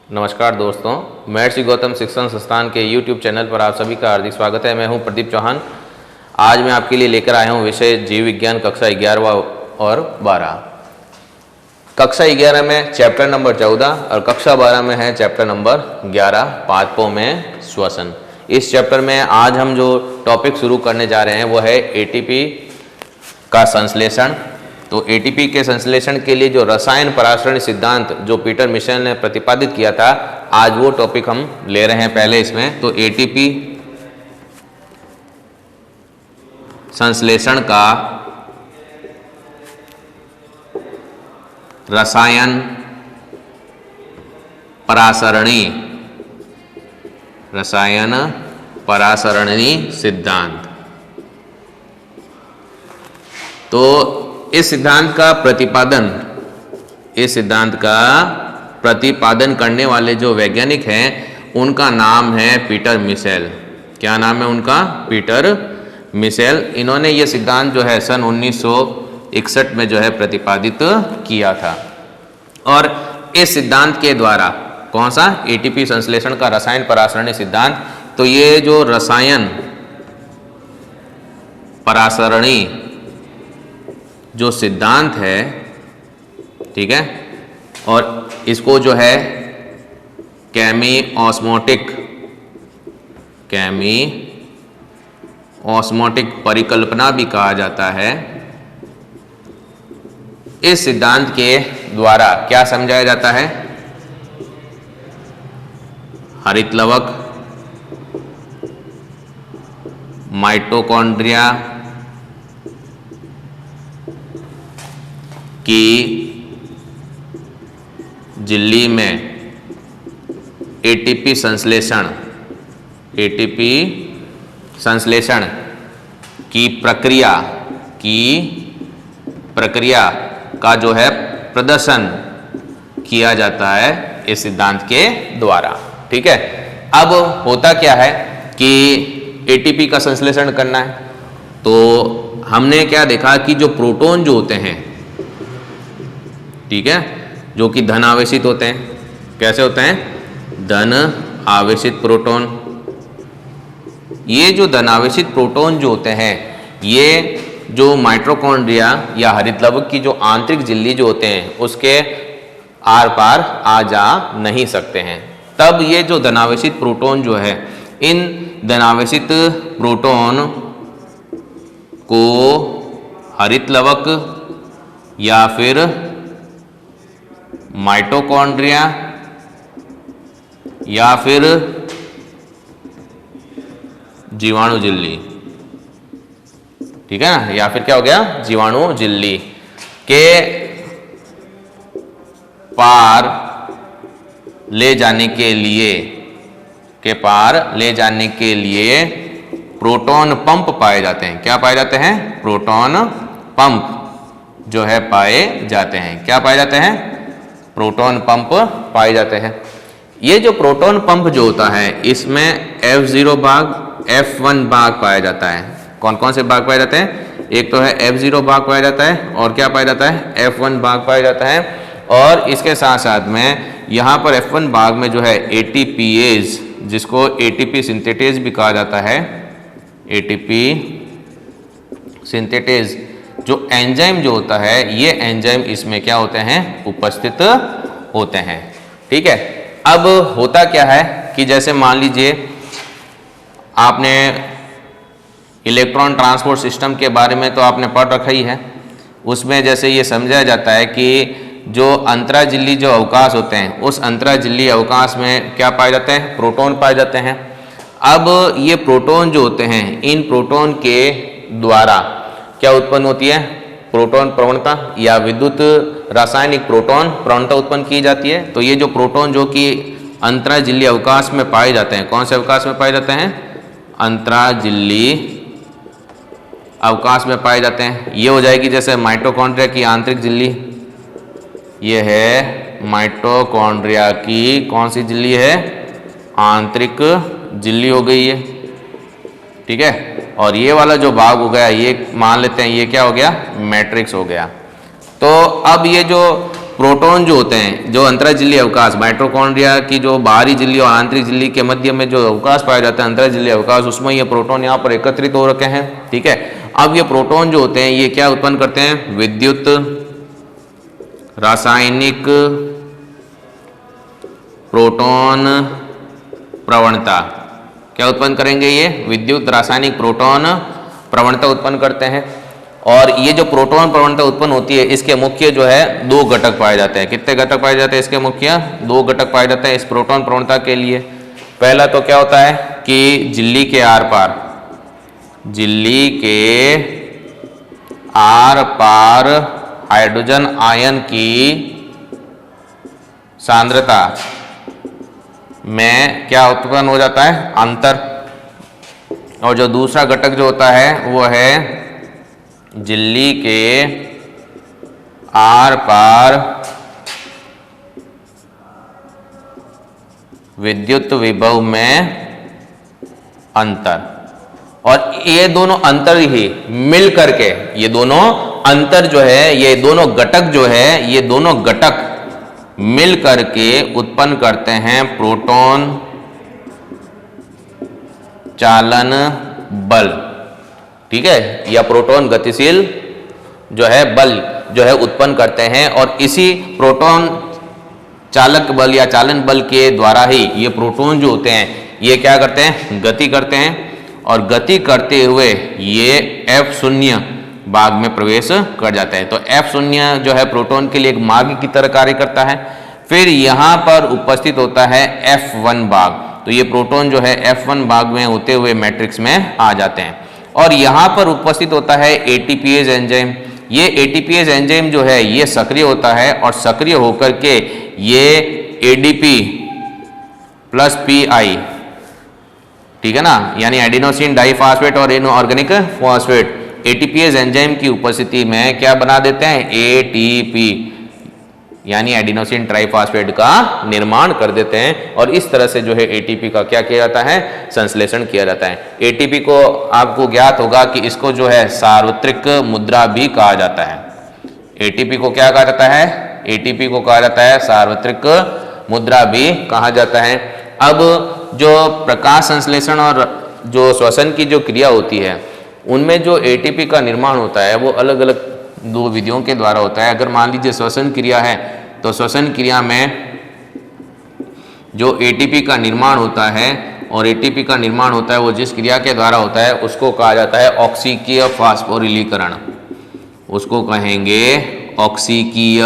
नमस्कार दोस्तों, महर्षि गौतम शिक्षण संस्थान के YouTube चैनल पर आप सभी का हार्दिक स्वागत है। मैं हूं प्रदीप चौहान। आज मैं आपके लिए लेकर आया हूं विषय जीव विज्ञान कक्षा 11वां और 12। कक्षा 11 में चैप्टर नंबर 14 और कक्षा 12 में है चैप्टर नंबर 11 पादपों में श्वसन। इस चैप्टर में आज हम जो टॉपिक शुरू करने जा रहे हैं वो है एटीपी का संश्लेषण। तो एटीपी के संश्लेषण के लिए जो रसायन परासरण सिद्धांत जो पीटर मिशेल ने प्रतिपादित किया था, आज वो टॉपिक हम ले रहे हैं पहले इसमें। तो एटीपी संश्लेषण का रसायन परासरणी सिद्धांत। तो इस सिद्धांत का प्रतिपादन करने वाले जो वैज्ञानिक हैं उनका नाम है पीटर मिशेल। क्या नाम है उनका? Peter Michel. इन्होंने ये सिद्धांत जो है सन 1961 में जो है प्रतिपादित किया था। और इस सिद्धांत के द्वारा कौन सा? एटीपी संश्लेषण का रसायन परासरणी सिद्धांत। तो ये जो रसायन परासरणी जो सिद्धांत है, ठीक है, और इसको जो है केमी ऑस्मोटिक परिकल्पना भी कहा जाता है। इस सिद्धांत के द्वारा क्या समझाया जाता है? हरितलवक, माइटोकॉन्ड्रिया की झिल्ली में एटीपी संश्लेषण की प्रक्रिया का जो है प्रदर्शन किया जाता है इस सिद्धांत के द्वारा। ठीक है। अब होता क्या है कि एटीपी का संश्लेषण करना है, तो हमने क्या देखा कि जो प्रोटॉन जो होते हैं, ठीक है, जो कि धन आवेशित होते हैं। कैसे होते हैं? धन आवेशित प्रोटॉन। ये जो धन आवेशित प्रोटॉन जो होते हैं, ये जो माइटोकॉन्ड्रिया या हरितलवक की जो आंतरिक झिल्ली जो होते हैं उसके आर पार आ जा नहीं सकते हैं। तब ये जो धनावेशित प्रोटॉन जो है, इन धनावेशित प्रोटॉन को हरितलवक या फिर माइटोकॉन्ड्रिया या फिर जीवाणु झिल्ली, ठीक है ना, या फिर क्या हो गया? जीवाणु झिल्ली के पार ले जाने के लिए प्रोटॉन पंप पाए जाते हैं। क्या पाए जाते हैं? प्रोटॉन पंप जो है पाए जाते हैं। क्या पाए जाते हैं? प्रोटॉन पंप पाए जाते हैं। ये जो प्रोटॉन पंप जो होता है, इसमें F0 भाग, F1 भाग पाया जाता है। कौन कौन से भाग पाए जाते हैं? एक तो है F0 भाग पाया जाता है, और क्या पाया जाता है? F1 भाग पाया जाता है। और इसके साथ साथ में यहाँ पर F1 भाग में जो है ATPase, जिसको ATP सिंथेटेज भी कहा जाता है, ATP सिंथेटेज जो एंजाइम जो होता है, ये एंजाइम इसमें क्या होते हैं? उपस्थित होते हैं। ठीक है। अब होता क्या है कि जैसे मान लीजिए आपने इलेक्ट्रॉन ट्रांसपोर्ट सिस्टम के बारे में तो आपने पढ़ रखा ही है। उसमें जैसे ये समझाया जाता है कि जो अंतराझिल्ली जो अवकाश होते हैं, उस अंतराझिल्ली अवकाश में क्या पाए जाते हैं? प्रोटॉन पाए जाते हैं। अब ये प्रोटॉन जो होते हैं, इन प्रोटॉन के द्वारा क्या उत्पन्न होती है? प्रोटॉन प्रवणता या विद्युत रासायनिक प्रोटॉन प्रवणता उत्पन्न की जाती है। तो ये जो प्रोटॉन जो कि अंतराझिल्ली अवकाश में पाए जाते हैं, कौन से अवकाश में पाए जाते हैं? अंतराझिल्ली अवकाश में पाए जाते हैं। ये हो जाएगी जैसे माइटोकॉन्ड्रिया की आंतरिक झिल्ली, ये है माइटोकॉन्ड्रिया की कौन सी झिल्ली है? आंतरिक झिल्ली हो गई है। ठीक है। और ये वाला जो भाग हो गया, ये मान लेते हैं ये क्या हो गया? मैट्रिक्स हो गया। तो अब ये जो प्रोटॉन जो होते हैं, जो अंतराजिल्ली अवकाश, माइटोकॉन्ड्रिया की जो बाहरी झिल्ली और आंतरिक झिल्ली के मध्य में जो अवकाश पाया जाता है अंतराजिल्ली अवकाश, उसमें ये प्रोटॉन यहाँ पर एकत्रित हो रखे हैं। ठीक है, अब ये प्रोटॉन जो होते हैं ये क्या उत्पन्न करते हैं? विद्युत रासायनिक प्रोटॉन प्रवणता। क्या उत्पन्न करेंगे? ये विद्युत रासायनिक प्रोटॉन प्रवणता उत्पन्न करते हैं। और ये जो प्रोटॉन प्रवणता उत्पन्न होती है, इसके मुख्य जो है 2 घटक पाए जाते हैं। कितने घटक पाए जाते हैं? इसके मुख्य 2 घटक पाए जाते हैं इस प्रोटॉन प्रवणता के लिए। पहला तो क्या होता है कि झिल्ली के आर पार, झिल्ली के आर पार हाइड्रोजन आयन की सांद्रता में क्या उत्पन्न हो जाता है? अंतर। और जो दूसरा घटक जो होता है वो है झिल्ली के आर पार विद्युत विभव में अंतर। और ये दोनों अंतर ही मिल करके, ये दोनों अंतर जो है, ये दोनों घटक जो है, ये दोनों घटक मिल करके उत्पन्न करते हैं प्रोटॉन चालन बल। ठीक है, या प्रोटॉन गतिशील जो है बल जो है उत्पन्न करते हैं। और इसी प्रोटॉन चालक बल या चालन बल के द्वारा ही ये प्रोटॉन जो होते हैं ये क्या करते हैं? गति करते हैं। और गति करते हुए ये F0 भाग में प्रवेश कर जाता है। तो F0 जो है प्रोटॉन के लिए एक मार्ग की तरह कार्य करता है। फिर यहाँ पर उपस्थित होता है F1 भाग। तो ये प्रोटॉन जो है F1 भाग में होते हुए मैट्रिक्स में आ जाते हैं। और यहाँ पर उपस्थित होता है ATPase एंजाइम। ये ATPase एंजाइम जो है ये सक्रिय होता है और सक्रिय होकर के ये ADP प्लस PI, ठीक है ना, यानी एडिनोसिन डाइफॉस्फेट और इनऑर्गेनिक फॉस्फेट, ATPase एंजाइम की उपस्थिति में क्या बना देते हैं? ATP यानी एडिनोसिन ट्राइफॉस्फेट का निर्माण कर देते हैं। और इस तरह से जो है ATP का क्या किया जाता है? संश्लेषण किया जाता है। ATP को आपको ज्ञात होगा कि इसको जो है सार्वत्रिक मुद्रा भी कहा जाता है। ATP को क्या कहा जाता है? ATP को कहा जाता है सार्वत्रिक मुद्रा भी कहा जाता है। अब जो प्रकाश संश्लेषण और जो श्वसन की जो क्रिया होती है उनमें जो ATP का निर्माण होता है वो अलग अलग 2 विधियों के द्वारा होता है। अगर मान लीजिए श्वसन क्रिया है तो श्वसन क्रिया में जो ATP का निर्माण होता है और ATP का निर्माण होता है वो जिस क्रिया के द्वारा होता है उसको कहा जाता है ऑक्सीकीय फास्फोरिलीकरण। उसको कहेंगे ऑक्सीकीय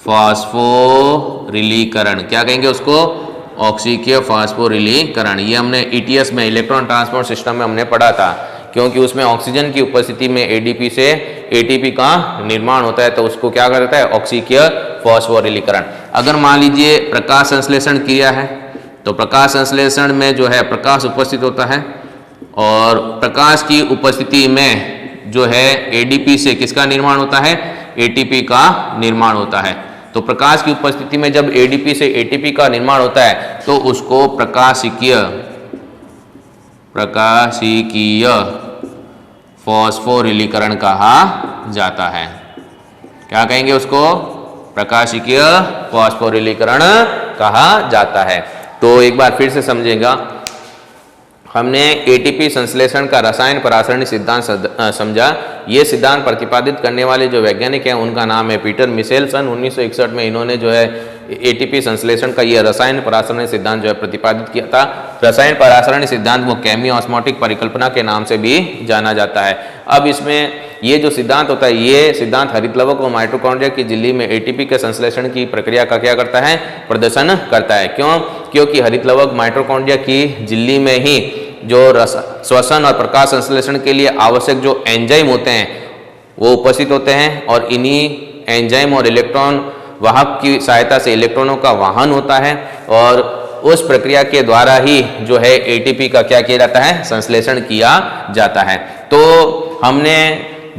फास्फोरिलीकरण। क्या कहेंगे उसको? ऑक्सीकीय फास्फोरिलीकरण। ये हमने ETS में इलेक्ट्रॉन ट्रांसपोर्ट सिस्टम में हमने पढ़ा था, क्योंकि उसमें ऑक्सीजन की उपस्थिति में ADP से ATP का निर्माण होता है तो उसको क्या करता है? ऑक्सीकीय फास्फोरिलीकरण। अगर मान लीजिए प्रकाश संश्लेषण क्रिया है तो प्रकाश संश्लेषण में जो है प्रकाश उपस्थित होता है और प्रकाश की उपस्थिति में जो है ADP से किसका निर्माण होता है? ATP का निर्माण होता है। तो प्रकाश की उपस्थिति में जब ADP से ATP का निर्माण होता है तो उसको प्रकाशिकीय फास्फोरिलीकरण कहा जाता है। क्या कहेंगे उसको? प्रकाशिकीय फास्फोरिलीकरण कहा जाता है। तो एक बार फिर से समझेगा, हमने ATP संश्लेषण का रसायन परासरणी सिद्धांत समझा। ये सिद्धांत प्रतिपादित करने वाले जो वैज्ञानिक हैं उनका नाम है पीटर मिशेल। सन 1961 में इन्होंने जो है ATP संश्लेषण का ये रसायन परासरणी सिद्धांत जो है प्रतिपादित किया था। रसायन परासरणी सिद्धांत को केमियोस्मोटिक परिकल्पना के नाम से भी जाना जाता है। अब इसमें ये जो सिद्धांत होता है ये सिद्धांत हरितलवक और माइटोकॉन्ड्रिया की झिल्ली में ATP के संश्लेषण की प्रक्रिया का क्या करता है? प्रदर्शन करता है। क्यों? क्योंकि हरितलवक माइटोकॉन्ड्रिया की झिल्ली में ही जो श्वसन और प्रकाश संश्लेषण के लिए आवश्यक जो एंजाइम होते हैं वो उपस्थित होते हैं और इन्हीं एंजाइम और इलेक्ट्रॉन वाहक की सहायता से इलेक्ट्रॉनों का वाहन होता है और उस प्रक्रिया के द्वारा ही जो है ATP का क्या किया जाता है? संश्लेषण किया जाता है। तो हमने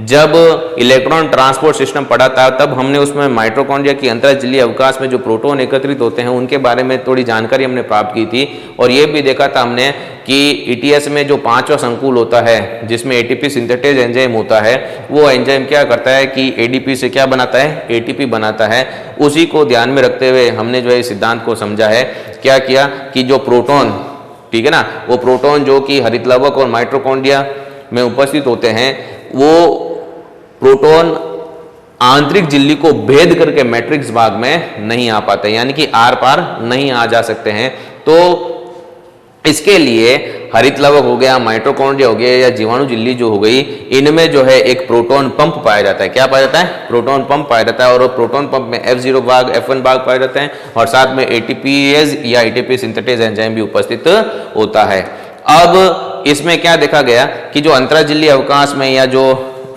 जब इलेक्ट्रॉन ट्रांसपोर्ट सिस्टम पढ़ा था तब हमने उसमें माइटोकॉन्ड्रिया की अंतरजलीय अवकाश में जो प्रोटॉन एकत्रित होते हैं उनके बारे में थोड़ी जानकारी हमने प्राप्त की थी। और ये भी देखा था हमने कि ईटीएस में जो 5वां संकुल होता है जिसमें एटीपी सिंथेटेज एंजाइम होता है, वो एंजाइम क्या करता है कि एडीपी से क्या बनाता है, एटीपी बनाता है। उसी को ध्यान में रखते हुए हमने जो है इस सिद्धांत को समझा है। क्या किया कि जो प्रोटॉन, ठीक है ना, वो प्रोटॉन जो कि हरितलवक और माइटोकॉन्ड्रिया में उपस्थित होते हैं, वो प्रोटॉन आंतरिक झिल्ली को भेद करके मैट्रिक्स भाग में नहीं आ पाते, यानी कि आर पार नहीं आ जा सकते हैं। तो इसके लिए हरितलवक हो गया, माइटोकॉन्ड्रिया हो गया या जीवाणु झिल्ली जो हो गई, इनमें जो है एक प्रोटॉन पंप पाया जाता है। क्या पाया जाता है? प्रोटॉन पंप पाया जाता है। और प्रोटॉन पंप में F0 भाग, F1 भाग पाए जाते हैं और साथ में एटीपीएज या एटीपी सिंथेटेज एंजाइम भी उपस्थित होता है। अब इसमें क्या देखा गया कि जो अंतराझिल्ली अवकाश में या जो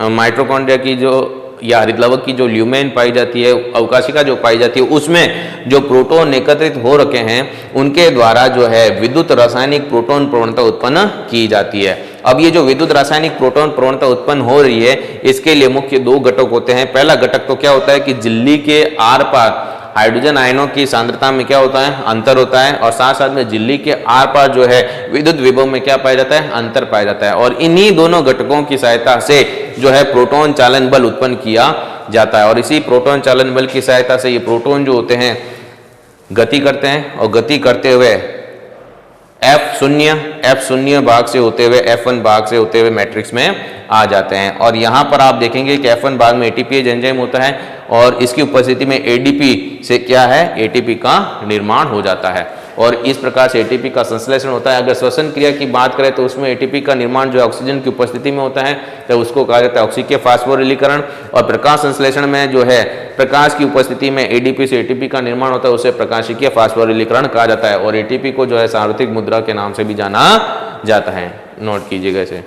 माइटोकॉन्ड्रिया की जो या हरितलवक की जो ल्यूमेन पाई जाती है, अवकाशिका जो पाई जाती है, उसमें जो प्रोटॉन एकत्रित हो रखे हैं उनके द्वारा जो है विद्युत रासायनिक प्रोटॉन प्रवणता उत्पन्न की जाती है। अब ये जो विद्युत रासायनिक प्रोटॉन प्रवणता उत्पन्न हो रही है, इसके लिए मुख्य 2 घटक होते हैं। पहला घटक तो क्या होता है कि झिल्ली के आर पार हाइड्रोजन आयनों की सांद्रता में क्या होता है, अंतर होता है। और साथ साथ में झिल्ली के आर पार जो है विद्युत विभव में क्या पाया जाता है, अंतर पाया जाता है। और इन्हीं दोनों घटकों की सहायता से जो है प्रोटॉन चालन बल उत्पन्न किया जाता है। और इसी प्रोटॉन चालन बल की सहायता से ये प्रोटॉन जो होते हैं गति करते हैं और गति करते हुए F0 भाग से होते हुए F1 भाग से होते हुए मैट्रिक्स में आ जाते हैं। और यहाँ पर आप देखेंगे कि F1 भाग में एटीपीएज एंजाइम होता है और इसकी उपस्थिति में एडीपी से क्या है, एटीपी का निर्माण हो जाता है। और इस प्रकार से एटीपी का संश्लेषण होता है। अगर श्वसन क्रिया की बात करें तो उसमें एटीपी का निर्माण जो ऑक्सीजन की उपस्थिति में होता है तो उसको कहा जाता है ऑक्सीय फास्फोरिलीकरण। और प्रकाश संश्लेषण में जो है प्रकाश की उपस्थिति में एडीपी से एटीपी का निर्माण होता है, उसे प्रकाशिकीय फास्फोरिलीकरण कहा जाता है। और एटीपी को जो है सार्वत्रिक मुद्रा के नाम से भी जाना जाता है। नोट कीजिएगा इसे।